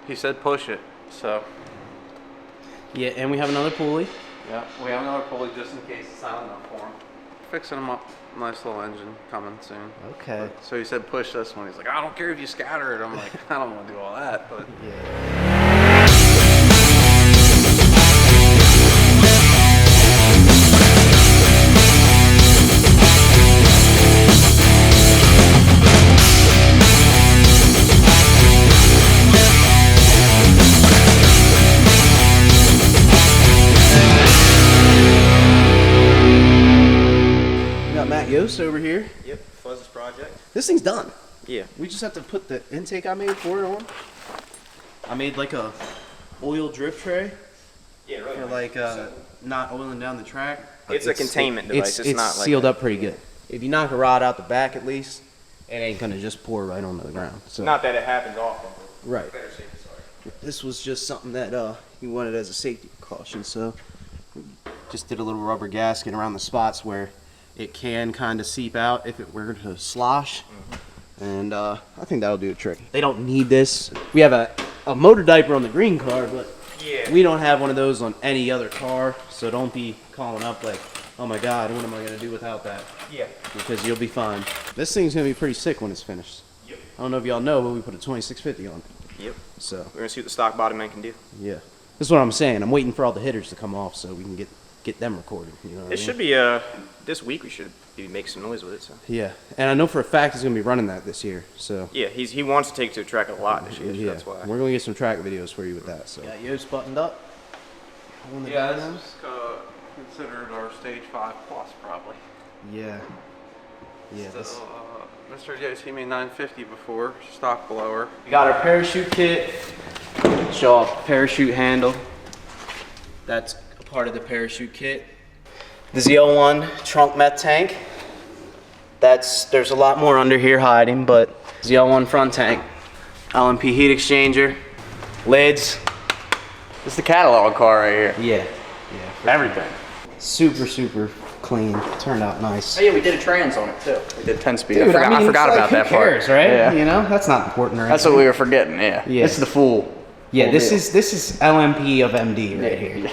He said push it, so. Yeah, and we have another pulley. Yeah, we have another pulley just in case it's not enough for him. Fixing him up. Nice little engine coming soon. Okay. So he said push this one. He's like, I don't care if you scatter it. I'm like, I don't want to do all that, but. Yeah. Over here. Yep, Fuzz's project. This thing's done. Yeah. We just have to put the intake I made for it on. I made like a oil drip tray. Yeah, really. For like not oiling down the track. It's a containment device. It's not like sealed up pretty good. If you knock a rod out the back at least, it ain't gonna just pour right onto the ground. So not that it happens often. Right. Better safe than sorry. This was just something that he wanted as a safety precaution. So just did a little rubber gasket around the spots where it can kind of seep out if it were to slosh. And I think that'll do a trick. They don't need this. We have a motor diaper on the green car, but yeah, we don't have one of those on any other car. So don't be calling up like, oh my God, what am I gonna do without that? Yeah. Because you'll be fine. This thing's gonna be pretty sick when it's finished. Yep. I don't know if y'all know, but we put a 2650 on it. Yep. So we're gonna see what the stock bottom end can do. yeah, this is what I'm saying. I'm waiting for all the hitters to come off so we can get them recorded. You know what I mean? Should be this week. We should be making some noise with it. So. Yeah, and I know for a fact he's gonna be running that this year. So yeah, he wants to take to the track a lot this year. yeah, That's why we're gonna get some track videos for you with that. So got Yost buttoned up. Yeah, this is considered our stage 5 plus probably. Yeah. Yeah. So, Mr. JC made 950 before, stock blower. We got our parachute kit. Show off parachute handle. That's a part of the parachute kit. The ZL1 trunk met tank. There's a lot more under here hiding, but ZL1 front tank. LMP heat exchanger. Lids. It's the catalog car right here. Yeah. Yeah. Everything. Super clean. Turned out nice. Oh yeah, we did a trans on it too. We did 10-speed. Dude, I forgot about that part. Right? Yeah. You know, that's not important. Or That's what we were forgetting. Yeah. This is the full. Yeah, full this deal. is LMP of MD right here.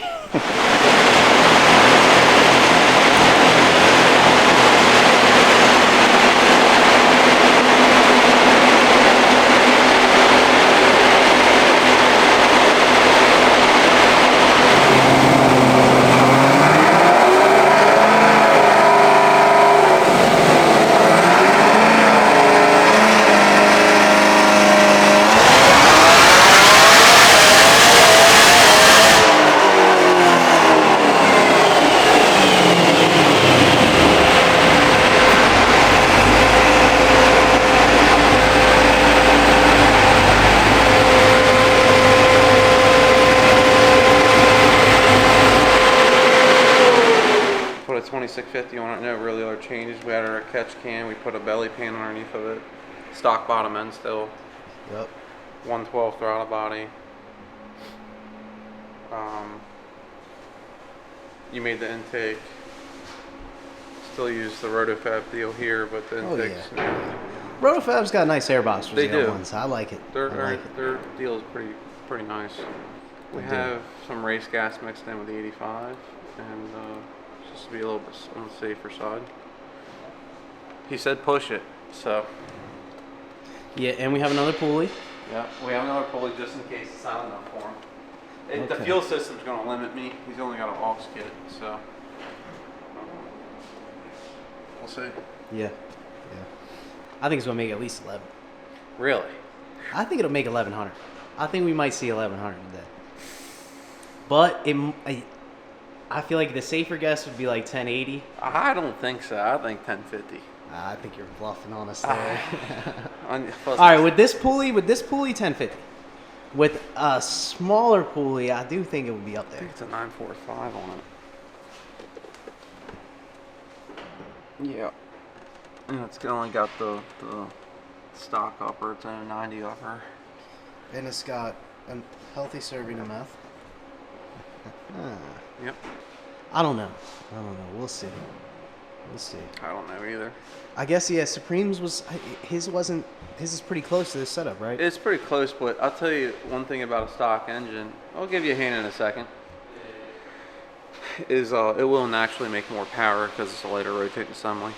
Put a 2650 on it, no really other changes. We added our catch can, we put a belly pan underneath of it. Stock bottom end still. Yep. 112 throttle body. You made the intake. Still use the Rotofab deal here, but the intakes. Yeah. Rotofab's got a nice airbox for They do. ZL1s. I like it. Their deal is pretty nice. We They do. have some race gas mixed in with the 85, and just to be a little bit on the safer side. He said push it, so. Yeah, and we have another pulley. Yeah, we have another pulley just in case it's not enough for him. The Okay. fuel system's going to limit me. He's only got an aux kit, so we'll see. Yeah. I think it's gonna make at least 11. Really? I think it'll make 1100. I think we might see 1100 today. But I feel like the safer guess would be like 1080. I don't think so. I think 1050. I think you're bluffing on us there. All All right, with this pulley 1050. With a smaller pulley, I do think it would be up I there. think it's a 945 on it. Yeah. And it's only got the stock upper. It's a 90 upper. And it's got a healthy serving of meth. Yep. I don't know. We'll see. Let's see. I don't know either. I guess, yeah, Supreme's his is pretty close to this setup, right? It's pretty close, but I'll tell you one thing about a stock engine. I'll give you a hint in a second. Is it will naturally make more power because it's a lighter rotating assembly.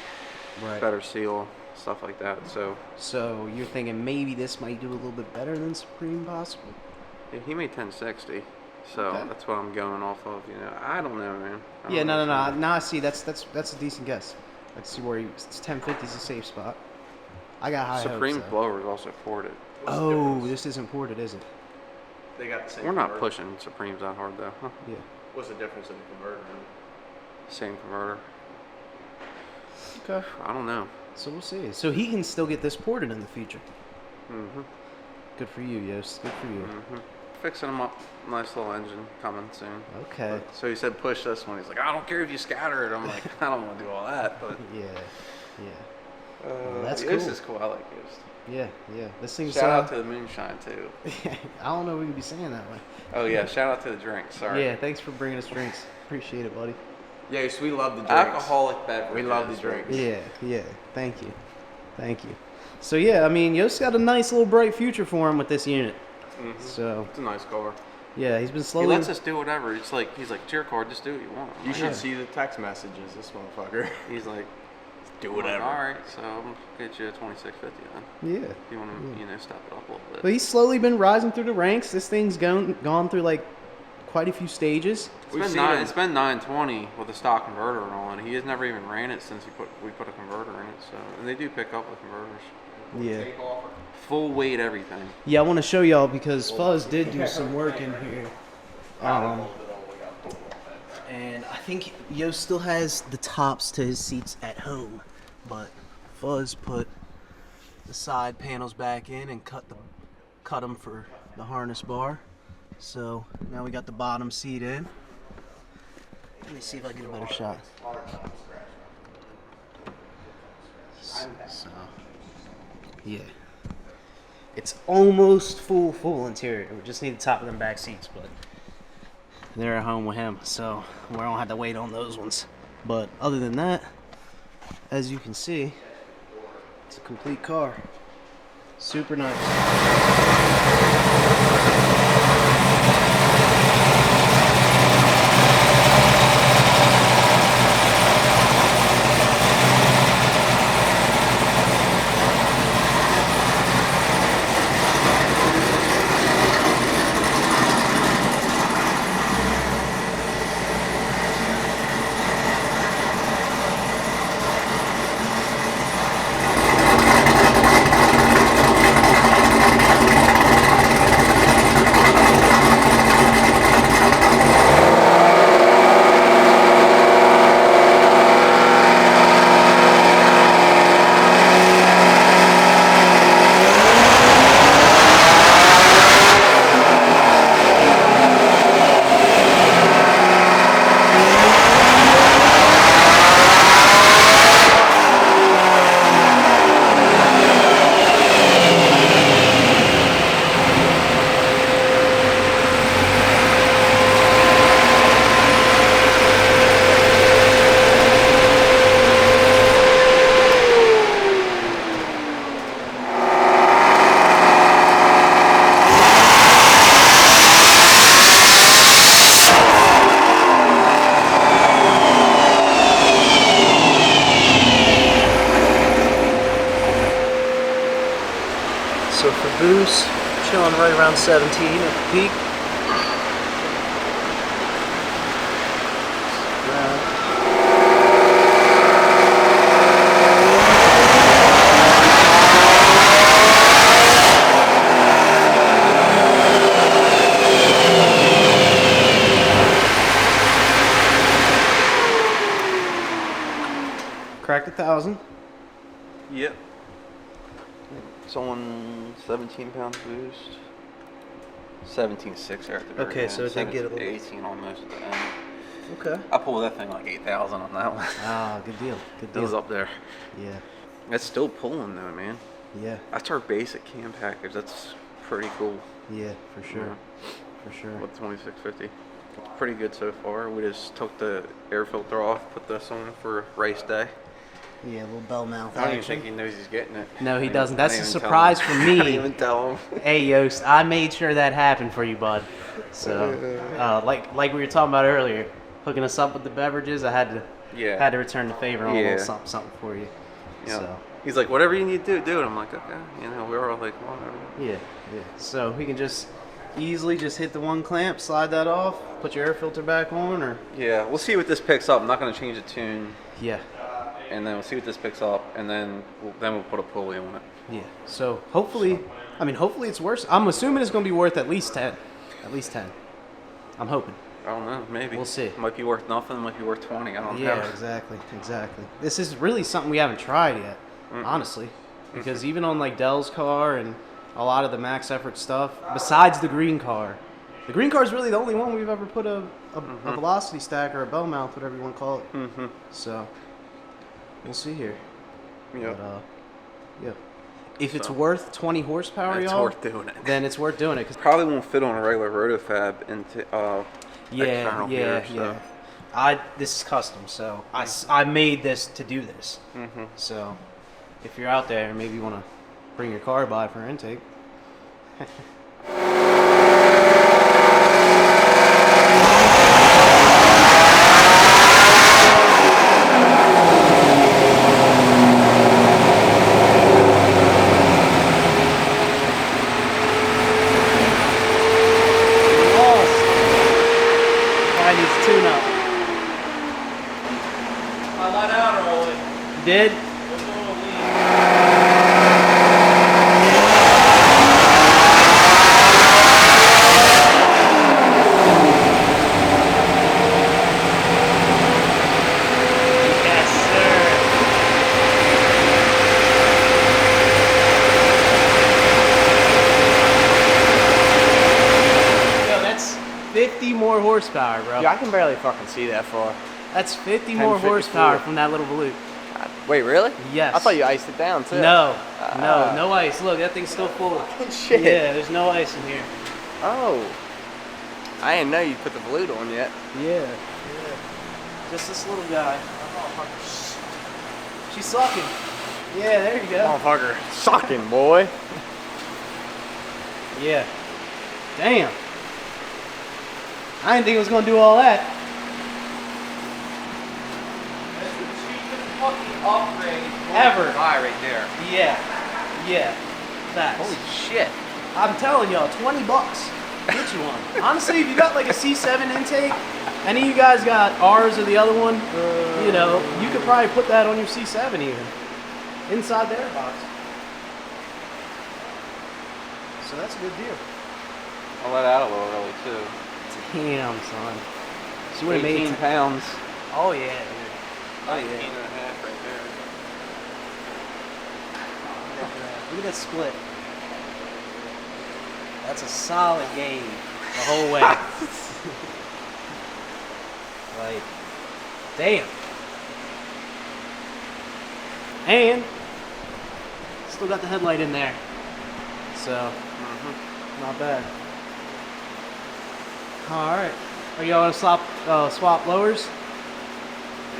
Right. Better seal, stuff like that. So you're thinking maybe this might do a little bit better than Supreme, possibly? Yeah, he made 1060, so Okay. that's what I'm going off of. You know, I don't know, man. I Yeah, don't know. no. Now I see that's a decent guess. Let's see where it's 1050 is a safe spot. I got high Supreme hopes, though. blower is also ported. Oh, this isn't ported, is it? They got the same. We're not pushing Supremes that hard though. Huh? Yeah. What's the difference in the converter? Same converter. Okay. I don't know. So we'll see. So he can still get this ported in the future. Mm-hmm. Good for you, Yost. Good for you. Mm-hmm. Fixing him up. Nice little engine coming soon. Okay. So he said push this one. He's like, I don't care if you scatter it. I'm like, I don't want to do all that. But Yeah. this that's cool. is cool. I like Ghost. Yeah. This thing's Shout out to the moonshine too. I don't know if we can be saying that way. Oh yeah, shout out to the drinks. Sorry. Yeah, thanks for bringing us drinks. Appreciate it, buddy. Yes, we love the drinks. Alcoholic beverage. We love the drinks. Yeah. Thank you. So yeah, I mean, Yost's got a nice little bright future for him with this unit. Mm-hmm. So It's a nice car. yeah, he's been He slowly. lets us do whatever. He's like it's your car. Just do what you want. I'm You like, should "Yeah." see the text messages, this motherfucker. He's like, Do I'm like, whatever. all right, so I'm gonna get you a 2650 then. Yeah. If you want to, step it up a little bit. But he's slowly been rising through the ranks. This thing's gone through like quite a few stages. It's been 920 with a stock converter on. He has never even ran it since we put a converter in it. So, and they do pick up with converters. Yeah. Full weight, everything. Yeah, I want to show y'all because Fuzz did do some work in here. And I think Yost still has the tops to his seats at home, but Fuzz put the side panels back in and cut them for the harness bar. So now we got the bottom seat in. Let me see if I get a better shot. So, yeah. It's almost full interior. We just need the top of them back seats, but they're at home with him, so we don't have to wait on those ones. But other than that, as you can see, it's a complete car. Super nice. So for boost, chilling right around 17 at the peak. Cracked 1,000. Yep. It's on 17 pounds boost. 17.6 there at the very Okay, end. so it did get a little- 18 almost at the end. Okay. I pulled that thing like 8,000 on that one. Ah, good deal. Good It was deal. up there. Yeah. It's still pulling though, man. Yeah. That's our basic cam package. That's pretty cool. Yeah, for sure. Yeah. For sure. With 2650. It's pretty good so far. We just took the air filter off, put this on for race day. Yeah, a little bell mouth I don't even action. think he knows he's getting it. No, he I doesn't. didn't That's a even tell surprise him. for I didn't me. even tell him. Hey, Yost, I made sure that happened for you, bud. So, like we were talking about earlier, hooking us up with the beverages, I had to return the favor on a little something for you. Yeah. So, He's like, whatever you need to do it. I'm like, okay. You know, we were all like, whatever. yeah. So we can just easily just hit the one clamp, slide that off, put your air filter back on, or Yeah, we'll see what this picks up. I'm not going to change the tune. yeah. And then we'll see what this picks up, and then we'll put a pulley on it. Yeah. So hopefully it's worth. I'm assuming it's going to be worth at least 10. At least 10. I'm hoping. I don't know, maybe. We'll see. It might be worth nothing, it might be worth 20. I don't know. Yeah, exactly. This is really something we haven't tried yet, honestly, because even on like Dell's car and a lot of the max effort stuff, besides the green car is really the only one we've ever put a velocity stack or a bell mouth, whatever you want to call it. So we'll see here. Yep. But, yeah. If it's worth 20 horsepower, It's y'all, worth doing it. then it's worth doing it. 'Cause Probably won't fit on a regular rotofab into external here, so. This is custom, so I made this to do this. So if you're out there, maybe you want to bring your car by for intake. Did? Yes, sir. Yo, that's 50 more horsepower, bro. Yeah, I can barely fucking see that far. That's 50 more 1054. horsepower from that little volute. Wait, really? Yes. I thought you iced it down too. No, no ice. Look, that thing's still full. Shit. Yeah, there's no ice in here. Oh. I didn't know you put the volute on yet. Yeah. Just this little guy. She's sucking. Yeah, there you go. Motherfucker. Sucking, boy. Yeah. Damn. I didn't think it was gonna do all that. That's the cheapest fucking upgrade Ever. buy right there. Yeah. Facts. Holy shit. I'm telling y'all, $20. Get you one. Honestly, if you got like a C7 intake, any of you guys got ours or the other one, you know, you could probably put that on your C7 even. Inside the airbox. So that's a good deal. I'll let out a little early, too. Damn, son. She would have made 18 pounds. Oh, yeah, dude. Oh, 18 yeah. and a half right there. Look at that split. That's a solid game the whole way. Like, damn. And still got the headlight in there. So, not bad. Alright. Are y'all gonna swap lowers?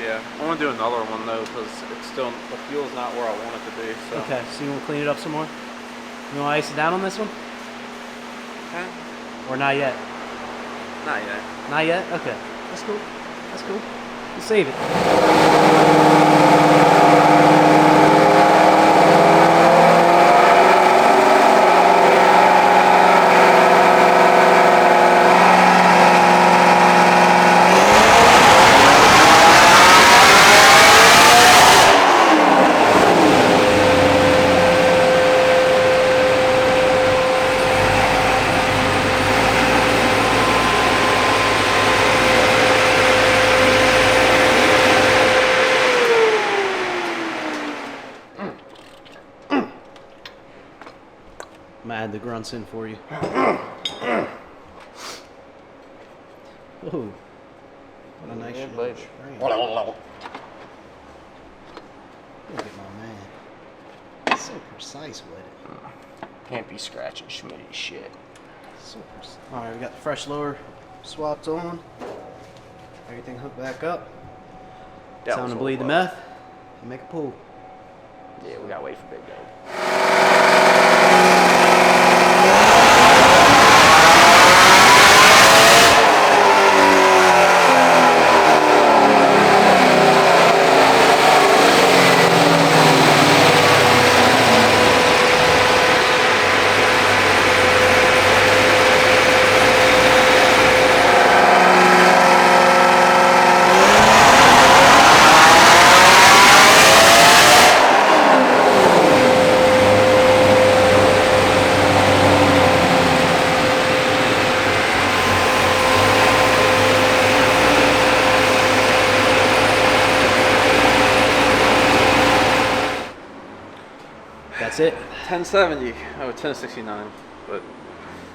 Yeah, I want to do another one though, because it's still, the fuel's not where I want it to be, so. Okay, so you want to clean it up some more? You want to ice it down on this one? Okay. Or not yet? Not yet. Not yet? Okay. That's cool. That's cool. We'll save it. I'm gonna add the grunts in for you. Ooh. What a nice shot. Look at my man. He's so precise with it. Can't be scratching Schmitty shit. So precise. Alright, we got the fresh lower swapped on. Everything hooked back up. Time to bleed the meth. Make a pull. Yeah, we gotta wait for Big Dog. That's it. 1070. Oh, 1069. But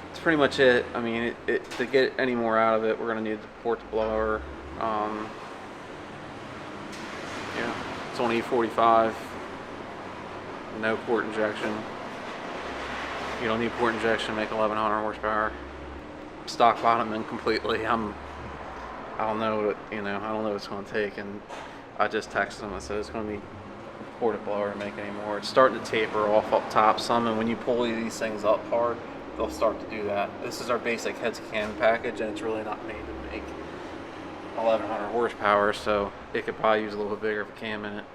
it's pretty much it. I mean, to get any more out of it, we're gonna need to port the blower. Yeah, it's on E45. No port injection. You don't need port injection to make 1100 horsepower. Stock bottoming completely. I don't know what I don't know what it's gonna take, and I just texted him and said it's gonna be port a blower to make any more. It's starting to taper off up top some, and when you pulley these things up hard, they'll start to do that. This is our basic heads cam package, and it's really not made to make 1100 horsepower, so it could probably use a little bit bigger of a cam in it.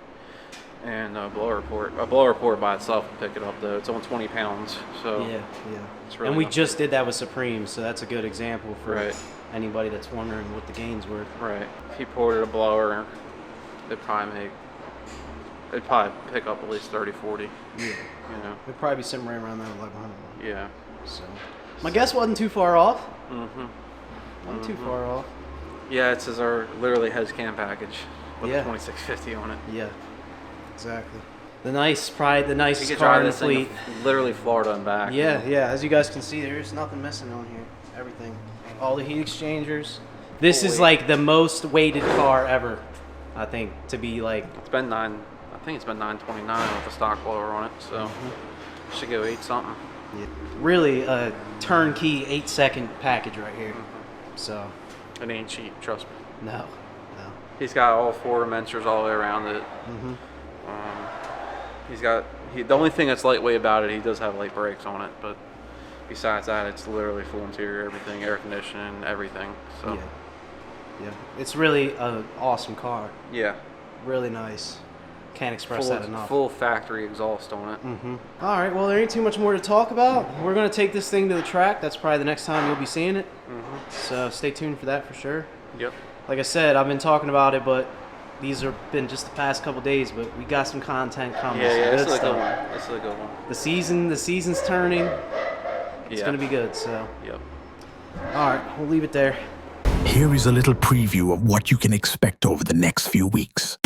And a blower port by itself will pick it up though. It's on 20 pounds, so Yeah. it's really And we not- just did that with Supreme, so that's a good example for Right. anybody that's wondering what the gains were. Right. If he ported a blower, it'd probably pick up at least 30, 40. Yeah. You know. We'd probably be sitting right around that 1100 mark. Yeah. So my guess wasn't too far off. Mm-hmm. Wasn't too far off. Yeah, it's our literally heads cam package with Yeah. a 2650 on it. Yeah. Exactly. The nicest You could car drive in the this thing fleet. to literally Florida and back. Yeah, yeah. As you guys can see, there's nothing missing on here. Everything. All the heat exchangers. This is like the most weighted car ever, I think, to be like. It's been I think it's been 929 with the stock blower on it, so should go 8 something. Yeah, really a turnkey 8-second package right here. So. It ain't cheap, trust me. No. He's got all 4 Mensers all the way around it. The only thing that's lightweight about it, he does have light brakes on it, but besides that, it's literally full interior, everything, air conditioning, everything. So Yeah. It's really an awesome car. yeah, Really nice. Can't express that enough. full factory exhaust on it. All right, well, there ain't too much more to talk about. We're going to take this thing to the track. That's probably the next time you'll be seeing it. So stay tuned for that for sure. Yep. Like I said, I've been talking about it, but these have been just the past couple days, but we got some content coming. Yeah, some this good is a good stuff. one. This is a good one. The season's turning. It's Yeah. going to be good, so. Yep. All right, we'll leave it there. Here is a little preview of what you can expect over the next few weeks.